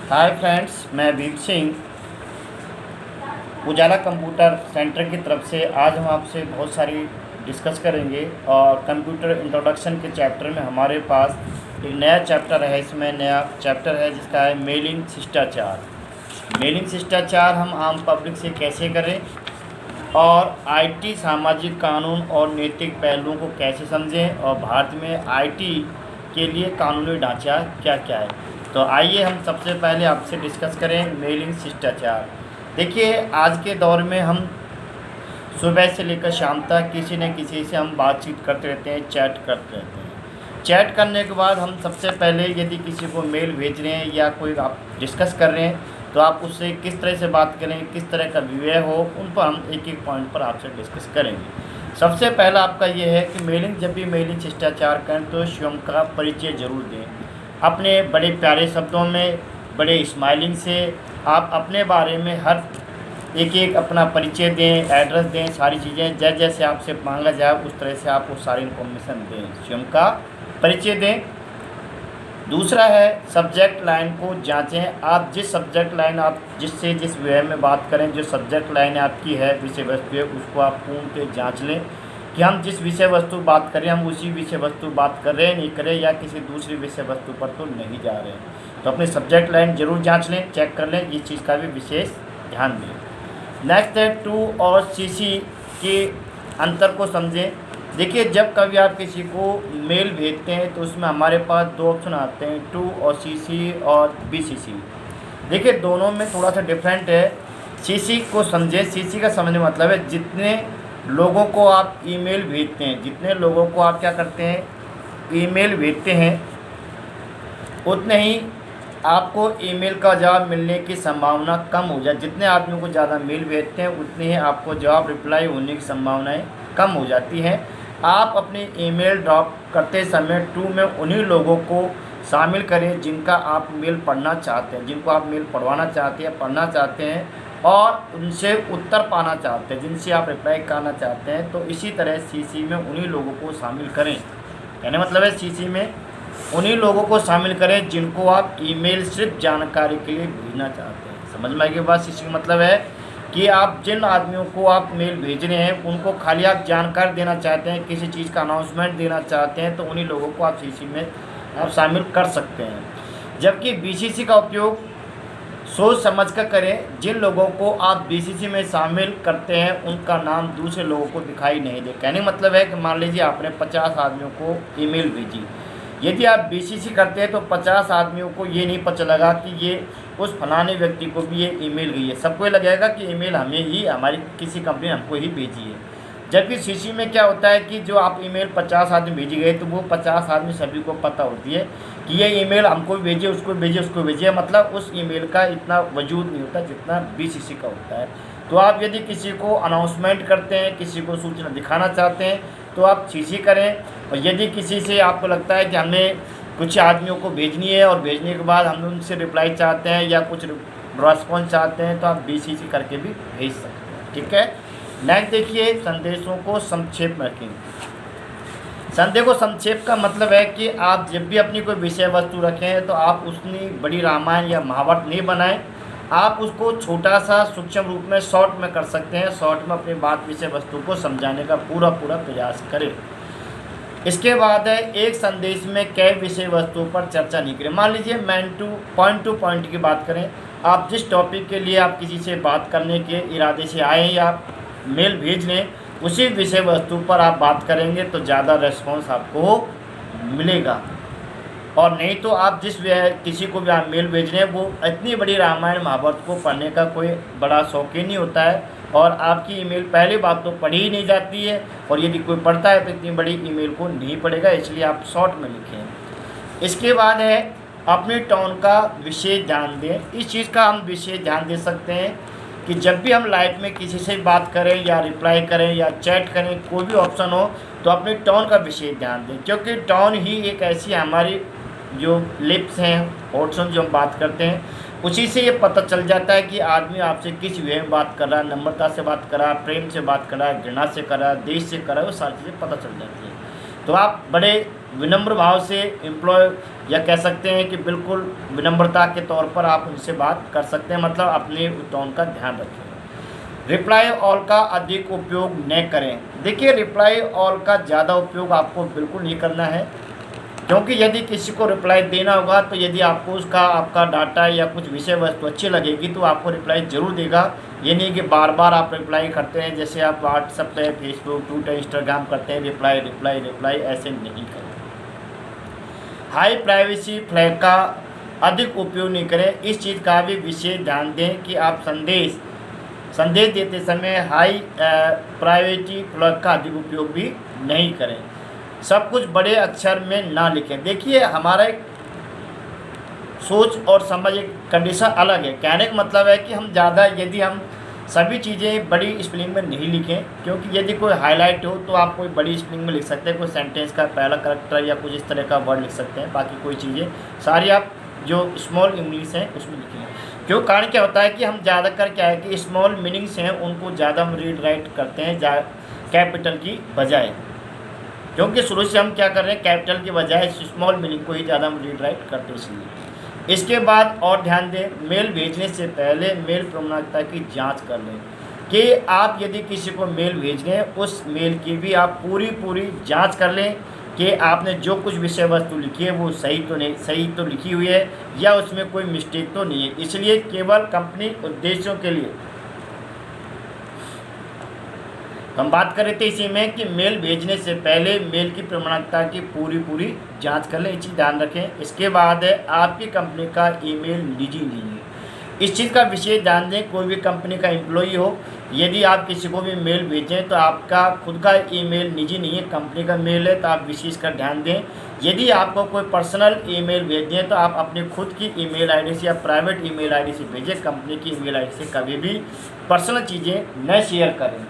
Hi friends, मैं वीर सिंह उजाला computer centre की तरफ से। आज हम आपसे बहुत सारी डिस्कस करेंगे और कंप्यूटर इंट्रोडक्शन के चैप्टर में हमारे पास एक नया चैप्टर है। इसमें नया चैप्टर है जिसका है मेलिंग शिष्टाचार। मेलिंग शिष्टाचार हम आम पब्लिक से कैसे करें और आईटी सामाजिक कानून और नैतिक पहलुओं को कैसे समझें और भारत में आईटी के लिए कानूनी ढांचा क्या क्या है। तो आइए हम सबसे पहले आपसे डिस्कस करें मेलिंग शिष्टाचार। देखिए, आज के दौर में हम सुबह से लेकर शाम तक किसी न किसी से हम बातचीत करते रहते हैं, चैट करते रहते हैं। चैट करने के बाद हम सबसे पहले यदि किसी को मेल भेज रहे हैं या कोई आप डिस्कस कर रहे हैं तो आप उससे किस तरह से बात करें, किस तरह का व्यवहार हो, उन पर हम एक एक पॉइंट पर आपसे डिस्कस करेंगे। सबसे पहला आपका ये है कि मेलिंग जब भी मेलिंग शिष्टाचार करें तो स्वयं का परिचय ज़रूर दें। अपने बड़े प्यारे शब्दों में, बड़े स्माइलिंग से आप अपने बारे में हर एक एक अपना परिचय दें, एड्रेस दें, सारी चीज़ें जैसे जैसे आपसे मांगा जाए उस तरह से आप वो सारी इन्फॉर्मेशन दें, स्वयं का परिचय दें। दूसरा है सब्जेक्ट लाइन को जांचें। आप जिस सब्जेक्ट लाइन आप जिस विषय में बात करें, जो सब्जेक्ट लाइन आपकी है, विषय वस्तु है, उसको आप पूर्ण जांच लें कि हम जिस विषय वस्तु बात करें हम उसी विषय वस्तु बात कर रहे हैं, नहीं करें, या किसी दूसरी विषय वस्तु पर तो नहीं जा रहे हैं। तो अपनी सब्जेक्ट लाइन जरूर जांच लें, चेक कर लें, इस चीज़ का भी विशेष ध्यान दें। नेक्स्ट है टू और सीसी के अंतर को समझें। देखिए, जब कभी आप किसी को मेल भेजते हैं तो उसमें हमारे पास दो ऑप्शन आते हैं, टू और सीसी और बीसीसी। देखिए, दोनों में थोड़ा सा डिफरेंट है। सीसी को समझें। सीसी का समझने मतलब है जितने लोगों को आप ईमेल भेजते हैं, जितने लोगों को आप क्या करते हैं, ईमेल भेजते हैं, उतने ही आपको ईमेल का जवाब मिलने की संभावना कम हो जाए। जितने आदमियों को ज़्यादा मेल भेजते हैं उतनी ही आपको जवाब रिप्लाई होने की संभावनाएं कम हो जाती हैं। आप अपनी ईमेल ड्रॉप करते समय टू में उन्हीं लोगों को शामिल करें जिनका आप मेल पढ़ना चाहते हैं, जिनको आप मेल पढ़वाना चाहते हैं, पढ़ना चाहते हैं और उनसे उत्तर पाना चाहते हैं, जिनसे आप रिप्लाई करना चाहते हैं। तो इसी तरह सीसी में उन्हीं लोगों को शामिल करें। कहने मतलब है सीसी में उन्हीं लोगों को शामिल करें जिनको आप ईमेल सिर्फ जानकारी के लिए भेजना चाहते हैं। समझ में आएगी बात। सीसी का मतलब है कि आप जिन आदमियों को आप मेल भेज रहे हैं उनको खाली आप जानकारी देना चाहते हैं, किसी चीज़ का अनाउंसमेंट देना चाहते हैं, तो उन्हीं लोगों को आप सीसी में आप शामिल कर सकते हैं। जबकि बीसीसी का उपयोग सोच समझ कर करें। जिन लोगों को आप बीसीसी में शामिल करते हैं उनका नाम दूसरे लोगों को दिखाई नहीं दे। कहने मतलब है कि मान लीजिए आपने 50 आदमियों को ईमेल भेजी, यदि आप बीसीसी करते हैं तो 50 आदमियों को ये नहीं पता लगा कि ये उस फलाने व्यक्ति को भी ये ईमेल गई है। सबको लगेगा कि ईमेल हमें ही, हमारी किसी कंपनी ने हमको ही भेजी है। जबकि सीसी में क्या होता है कि जो आप ईमेल 50 आदमी भेजी गए तो वो 50 आदमी सभी को पता होती है कि ये ईमेल हमको भेजिए, उसको भेजिए, उसको भेजिए। मतलब उस ईमेल का इतना वजूद नहीं होता जितना बीसीसी का होता है। तो आप यदि किसी को अनाउंसमेंट करते हैं, किसी को सूचना दिखाना चाहते हैं तो आप सीसी करें। और यदि किसी से आपको लगता है कि हमें कुछ आदमियों को भेजनी है और भेजने के बाद हम उनसे रिप्लाई चाहते हैं या कुछ रिस्पॉन्स चाहते हैं तो आप बीसीसी करके भी भेज सकते हैं। ठीक है। नेक्स्ट देखिए, संदेशों को संक्षेप में रखें। संदेश को संक्षेप का मतलब है कि आप जब भी अपनी कोई विषय वस्तु रखें तो आप उसकी बड़ी रामायण या महाभारत नहीं बनाएं। आप उसको छोटा सा सूक्ष्म रूप में शॉर्ट में कर सकते हैं। शॉर्ट में अपनी बात विषय वस्तु को समझाने का पूरा प्रयास करें। इसके बाद है एक संदेश में कई विषय वस्तुओं पर चर्चा नहीं करें। मान लीजिए टू पॉइंट की बात करें। आप जिस टॉपिक के लिए आप किसी से बात करने के इरादे से आए या मेल भेज लें उसी विषय वस्तु पर आप बात करेंगे तो ज़्यादा रेस्पॉन्स आपको मिलेगा। और नहीं तो आप किसी को भी आप मेल भेज रहे हैं वो इतनी बड़ी रामायण महाभारत को पढ़ने का कोई बड़ा शौकीन नहीं होता है और आपकी ईमेल पहली बात तो पढ़ी ही नहीं जाती है, और यदि कोई पढ़ता है तो इतनी बड़ी ईमेल को नहीं पढ़ेगा। इसलिए आप शॉर्ट में लिखें। इसके बाद है अपनी टोन का विशेष ध्यान दें। इस चीज़ का हम विशेष ध्यान दे सकते हैं कि जब भी हम लाइफ में किसी से बात करें या रिप्लाई करें या चैट करें, कोई भी ऑप्शन हो तो अपनी टोन का विशेष ध्यान दें। क्योंकि टोन ही एक ऐसी हमारी जो लिप्स हैं, ऑप्शन जो हम बात करते हैं, उसी से ये पता चल जाता है कि आदमी आपसे किस वे में बात कर रहा है, नम्रता से बात कर रहा है, प्रेम से बात कर रहा है, घृणा से कर रहा है, देश से कर रहा है, वो सारी चीज़ें पता चल जाती है। तो आप बड़े विनम्र भाव से एम्प्लॉय या कह सकते हैं कि बिल्कुल विनम्रता के तौर पर आप उनसे बात कर सकते हैं, मतलब अपने टोन का ध्यान रखें। रिप्लाई ऑल का अधिक उपयोग न करें। देखिए रिप्लाई ऑल का ज़्यादा उपयोग आपको बिल्कुल नहीं करना है, क्योंकि यदि किसी को रिप्लाई देना होगा तो यदि आपको उसका आपका डाटा या कुछ विषय वस्तु अच्छी लगेगी तो आपको रिप्लाई ज़रूर देगा। ये नहीं कि बार बार आप रिप्लाई करते हैं, जैसे आप व्हाट्सएप पे, फेसबुक, ट्विटर, इंस्टाग्राम करते हैं रिप्लाई रिप्लाई रिप्लाई, ऐसे नहीं करें। हाई प्राइवेसी फ्लैग का अधिक उपयोग नहीं करें। इस चीज़ का भी विशेष ध्यान दें कि आप संदेश देते समय हाई प्राइवेसी फ्लैग का अधिक उपयोग भी नहीं करें। सब कुछ बड़े अक्षर में ना लिखें। देखिए हमारा एक सोच और समझ एक कंडीशन अलग है। कहने का मतलब है कि हम ज़्यादा यदि हम सभी चीज़ें बड़ी स्पेलिंग में नहीं लिखें, क्योंकि यदि कोई हाईलाइट हो तो आप कोई बड़ी स्पेलिंग में लिख सकते हैं, कोई सेंटेंस का पहला करैक्टर या कुछ इस तरह का वर्ड लिख सकते हैं, बाकी कोई चीज़ें सारी आप जो स्मॉल इंग्लिश हैं उसमें लिखें। क्यों, कारण क्या होता है कि हम ज़्यादातर क्या है कि स्मॉल मीनिंग्स हैं उनको ज़्यादा हम रीड राइट करते हैं कैपिटल की बजाय, क्योंकि शुरू से हम क्या कर रहे हैं कैपिटल की बजाय स्मॉल मीनिंग को ही ज़्यादा हम रीड राइट करते हैं इसलिए। इसके बाद और ध्यान दें, मेल भेजने से पहले मेल प्रमाणिकता की जांच कर लें कि आप यदि किसी को मेल भेज रहे हैं उस मेल की भी आप पूरी जांच कर लें कि आपने जो कुछ विषय वस्तु लिखी है वो सही तो लिखी हुई है या उसमें कोई मिस्टेक तो नहीं है। इसलिए केवल कंपनी उद्देश्यों के लिए हम बात कर रहे थे इसी में कि मेल भेजने से पहले मेल की प्रमाणिकता की पूरी जांच कर लें, ये चीज़ ध्यान रखें। इसके बाद है आपकी कंपनी का ईमेल निजी नहीं है, इस चीज़ का विशेष ध्यान दें। कोई भी कंपनी का एम्प्लॉई हो, यदि आप किसी को भी मेल भेजें तो आपका खुद का ईमेल निजी नहीं है, कंपनी का मेल है, तो आप विशेष कर ध्यान दें। यदि आपको कोई पर्सनल ईमेल भेजनी है तो आप अपनी खुद की ईमेल आईडी से या प्राइवेट ईमेल आईडी से भेजें, कंपनी की ईमेल आईडी से कभी भी पर्सनल चीज़ें न शेयर करें।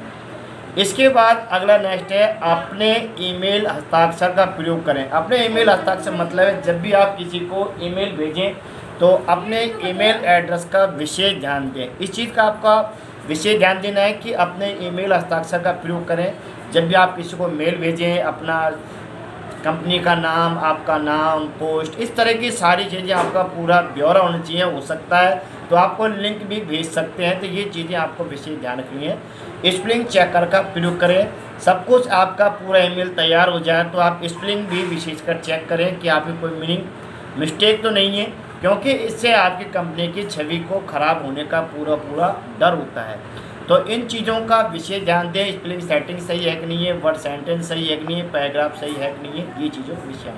इसके बाद अगला नेक्स्ट है अपने ईमेल हस्ताक्षर का प्रयोग करें। अपने ईमेल हस्ताक्षर मतलब है जब भी आप किसी को ईमेल भेजें तो अपने ईमेल एड्रेस का विशेष ध्यान दें। इस चीज़ का आपका विशेष ध्यान देना है कि अपने ईमेल हस्ताक्षर का प्रयोग करें। जब भी आप किसी को मेल भेजें, अपना कंपनी का नाम, आपका नाम, पोस्ट, इस तरह की सारी चीज़ें आपका पूरा ब्यौरा होना चाहिए। हो सकता है तो आपको लिंक भी भेज सकते हैं, तो ये चीज़ें आपको विशेष ध्यान रखनी है। स्पेलिंग चेकर का प्रयोग करें। सब कुछ आपका पूरा ईमेल तैयार हो जाए तो आप स्पेलिंग भी विशेषकर चेक करें कि आपकी कोई मीनिंग मिस्टेक तो नहीं है, क्योंकि इससे आपकी कंपनी की छवि को ख़राब होने का पूरा डर होता है। तो इन चीज़ों का विशेष ध्यान दें। स्पेलिंग सेटिंग सही है कि नहीं है, वर्ड सेंटेंस सही है कि नहीं है, पैराग्राफ सही है कि नहीं है, ये चीज़ों का विषय है।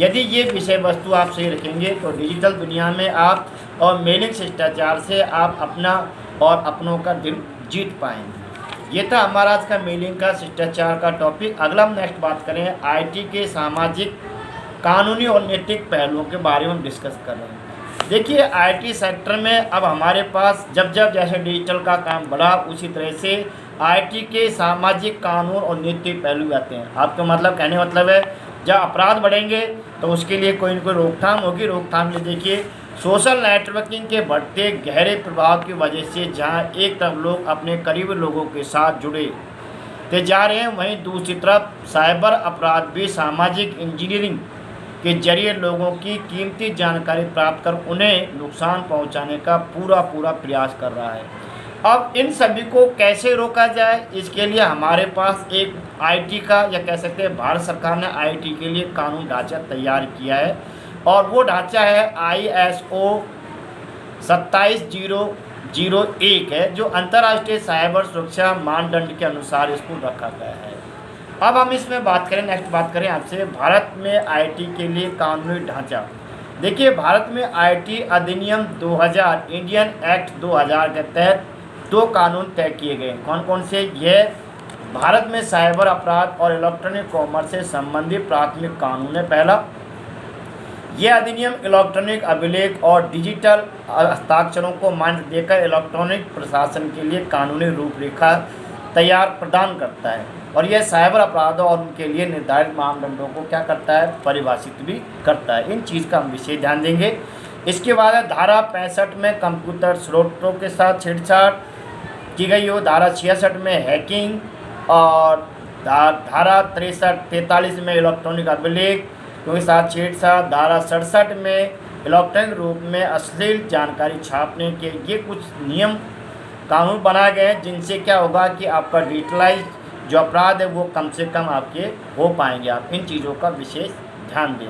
यदि ये विषय वस्तु आप सही रखेंगे तो डिजिटल दुनिया में आप और मेलिंग शिष्टाचार से आप अपना और अपनों का दिल जीत पाएंगे। ये था हमारा आज का मेलिंग का शिष्टाचार का टॉपिक। अगला हम नेक्स्ट बात करें आईटी के सामाजिक, कानूनी और नैतिक पहलुओं के बारे में हम डिस्कस कर रहे हैं। देखिए आईटी सेक्टर में अब हमारे पास जब जैसे डिजिटल का काम बढ़ा उसी तरह से आईटी के सामाजिक, कानून और नैतिक पहलू आते हैं। आपका मतलब कहने का मतलब है जब अपराध बढ़ेंगे तो उसके लिए कोई न कोई रोकथाम होगी। रोकथाम में देखिए सोशल नेटवर्किंग के बढ़ते गहरे प्रभाव की वजह से जहां एक तरफ लोग अपने करीबी लोगों के साथ जुड़े जा रहे हैं, वहीं दूसरी तरफ साइबर अपराध भी सामाजिक इंजीनियरिंग के जरिए लोगों की कीमती जानकारी प्राप्त कर उन्हें नुकसान पहुंचाने का पूरा प्रयास कर रहा है। अब इन सभी को कैसे रोका जाए, इसके लिए हमारे पास एक आईटी का या कह सकते हैं भारत सरकार ने आईटी के लिए कानून ढांचा तैयार किया है और वो ढांचा है ISO 27001 है, जो अंतर्राष्ट्रीय साइबर सुरक्षा मानदंड के अनुसार इसको रखा गया है। अब हम इसमें बात करें, नेक्स्ट बात करें आपसे भारत में आईटी के लिए कानूनी ढांचा। देखिए भारत में आईटी अधिनियम 2000, इंडियन एक्ट 2000 के तहत 2 कानून तय किए गए। कौन कौन से? यह भारत में साइबर अपराध और इलेक्ट्रॉनिक कॉमर्स से संबंधित प्राथमिक कानून है। पहला, यह अधिनियम इलेक्ट्रॉनिक अभिलेख और डिजिटल हस्ताक्षरों को मान्यता देकर इलेक्ट्रॉनिक प्रशासन के लिए कानूनी रूपरेखा प्रदान करता है और यह साइबर अपराधों और उनके लिए निर्धारित मानदंडों को क्या करता है, परिभाषित भी करता है। इन चीज़ का हम विशेष ध्यान देंगे। इसके बाद है धारा 65 में कंप्यूटर स्रोतों के साथ छेड़छाड़ की गई हो, धारा 66 में हैकिंग और धारा 43 में इलेक्ट्रॉनिक अभिलेख क्योंकि साथ छेड़छाड़, धारा 67 में इलेक्ट्रॉनिक रूप में अश्लील जानकारी छापने के, ये कुछ नियम कानून बनाए गए हैं जिनसे क्या होगा कि आपका डिजिटलाइज जो अपराध है वो कम से कम आपके हो पाएंगे। आप इन चीज़ों का विशेष ध्यान दें।